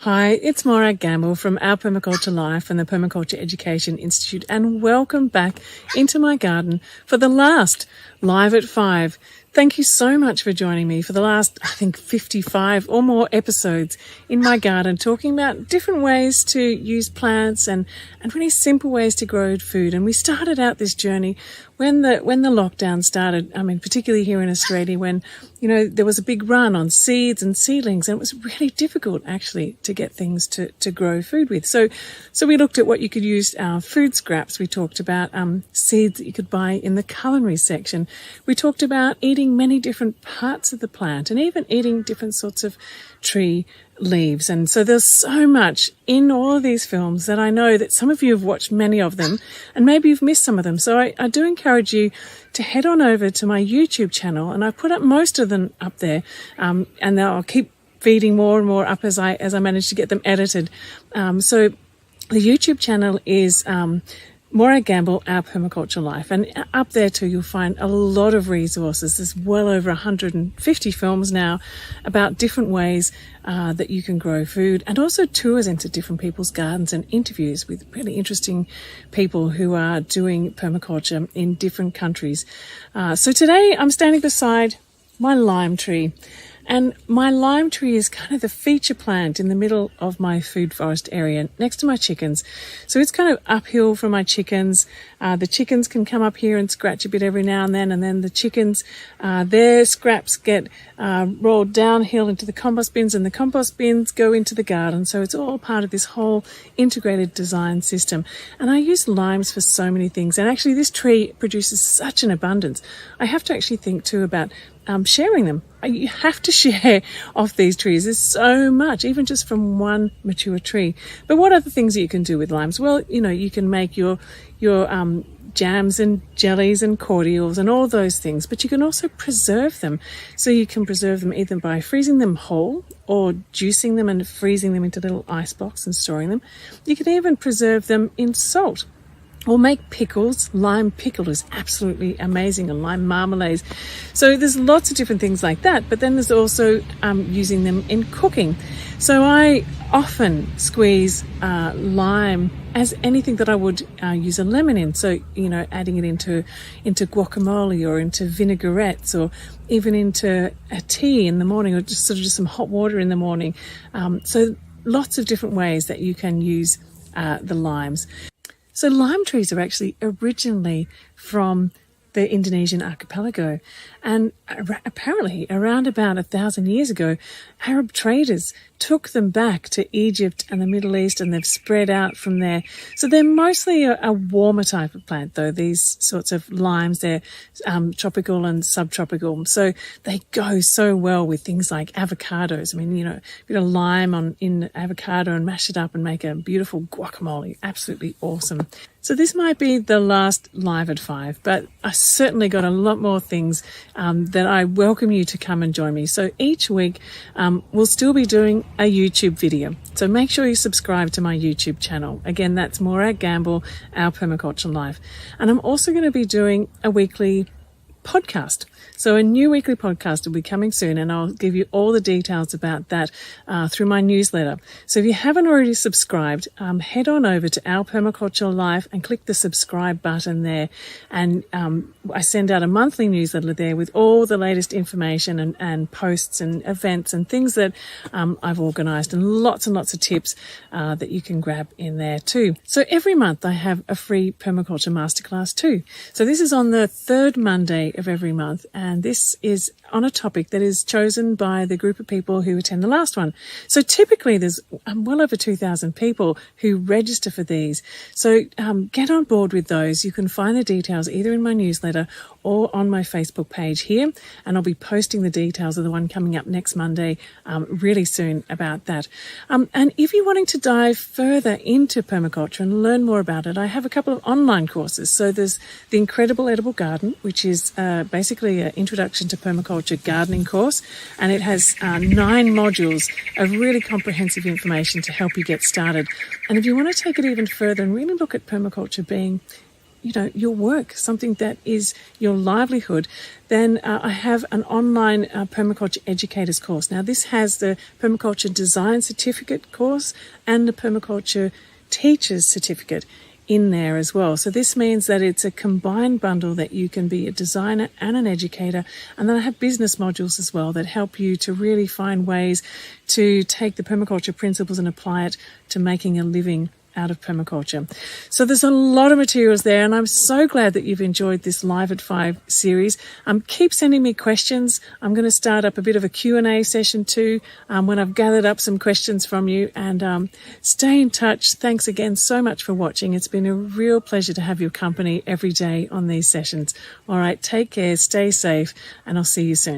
Hi, it's Maura Gamble from Our Permaculture Life and the Permaculture Education Institute, and welcome back into my garden for the last Live at 5. Thank you so much for joining me for the last, 55 or more episodes in my garden, talking about different ways to use plants and really simple ways to grow food. And we started out this journey when the lockdown started, particularly here in Australia, when, there was a big run on seeds and seedlings, and it was really difficult actually to get things to grow food with. So we looked at what you could use, food scraps. We talked about seeds that you could buy in the culinary section. We talked about eating many different parts of the plant and even eating different sorts of tree leaves. And so there's so much in all of these films that I know that some of you have watched many of them and maybe you've missed some of them. So I do encourage you to head on over to my YouTube channel, and I put up most of them up there, and I'll keep feeding more and more up as I manage to get them edited. So the YouTube channel is Maura Gamble, Our Permaculture Life. And up there too, you'll find a lot of resources. There's well over 150 films now about different ways that you can grow food, and also tours into different people's gardens and interviews with really interesting people who are doing permaculture in different countries. So today I'm standing beside my lime tree. And my lime tree is kind of the feature plant in the middle of my food forest area next to my chickens. So it's kind of uphill from my chickens. The chickens can come up here and scratch a bit every now and then the chickens, their scraps get rolled downhill into the compost bins, and the compost bins go into the garden. So it's all part of this whole integrated design system. And I use limes for so many things. And actually this tree produces such an abundance. I have to actually think too about sharing them. You have to share off these trees. There's so much, even just from one mature tree. But what other things that you can do with limes? Well, you can make your jams and jellies and cordials and all those things, but you can also preserve them. So you can preserve them either by freezing them whole or juicing them and freezing them into little ice blocks and storing them. You can even preserve them in salt, or make pickles. Lime pickle is absolutely amazing, and lime marmalades. So there's lots of different things like that, but then there's also using them in cooking. So I often squeeze lime as anything that I would use a lemon in. So, adding it into guacamole or into vinaigrettes, or even into a tea in the morning, or just some hot water in the morning. So lots of different ways that you can use the limes. So lime trees are actually originally from the Indonesian archipelago, and apparently around about 1,000 years ago, Arab traders took them back to Egypt and the Middle East, and they've spread out from there. So they're mostly a warmer type of plant, though, these sorts of limes. They're tropical and subtropical, so they go so well with things like avocados. Put a lime in avocado and mash it up and make a beautiful guacamole. Absolutely awesome. So this might be the last Live at 5, but I certainly got a lot more things that I welcome you to come and join me. So each week we'll still be doing a YouTube video. So make sure you subscribe to my YouTube channel. Again, that's Maura Gamble, Our Permaculture Life. And I'm also going to be doing a weekly podcast. So a new weekly podcast will be coming soon, and I'll give you all the details about that through my newsletter. So if you haven't already subscribed, head on over to Our Permaculture Life and click the subscribe button there. And I send out a monthly newsletter there with all the latest information and posts and events and things that I've organised, and lots of tips that you can grab in there too. So every month I have a free permaculture masterclass too. So this is on the third Monday of every month, and this is on a topic that is chosen by the group of people who attend the last one. So typically there's well over 2,000 people who register for these. So get on board with those. You can find the details either in my newsletter or on my Facebook page here, and I'll be posting the details of the one coming up next Monday really soon about that. And if you're wanting to dive further into permaculture and learn more about it, I have a couple of online courses. So there's the Incredible Edible Garden, which is basically an introduction to permaculture gardening course, and it has 9 modules of really comprehensive information to help you get started. And if you want to take it even further and really look at permaculture being your work, something that is your livelihood, then I have an online permaculture educators course. Now, this has the permaculture design certificate course and the permaculture teachers certificate in there as well. So this means that it's a combined bundle that you can be a designer and an educator. And then I have business modules as well that help you to really find ways to take the permaculture principles and apply it to making a living out of permaculture. So there's a lot of materials there, and I'm so glad that you've enjoyed this Live at 5 series. Keep sending me questions. I'm going to start up a bit of a Q&A session too when I've gathered up some questions from you, and stay in touch. Thanks again so much for watching. It's been a real pleasure to have your company every day on these sessions. All right, take care, stay safe, and I'll see you soon.